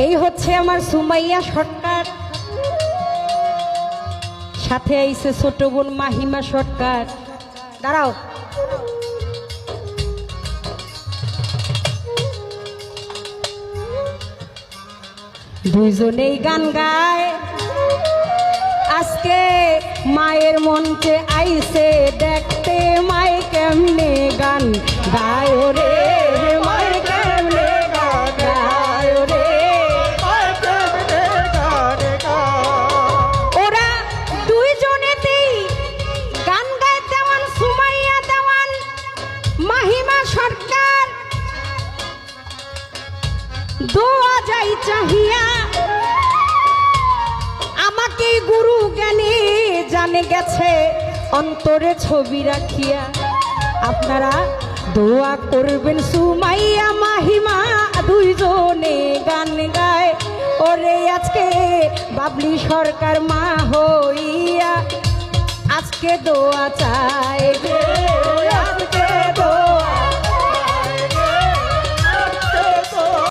এই হচ্ছে আমার সুমাইয়া সরকার, সাথে আইছে ছোট বোন মাহিমা সরকার। দাঁড়াও, দুইজনেই গান গায়। আজকে মায়ের মঞ্চে আইছে দেখতে, মায়ে কেমনে গান গায় রে, মায়ে কেমনে গান গায় রে। ওরা দুইজনেতেই গান গায়, দেওয়ান সুমাইয়া দেওয়ান মাহিমা সরকার। দোয়া যাই চাহিয়া আমাকে গুরু জ্ঞানী জানে গেছে, অন্তরে ছবি রাখিয়া। আপনারা দোয়া করবেন সুমাইয়া মাহিমা দুইজনে গান গায়। ওরে আজকে বাবলি সরকার মা হইয়া আজকে দোয়া চাই রে।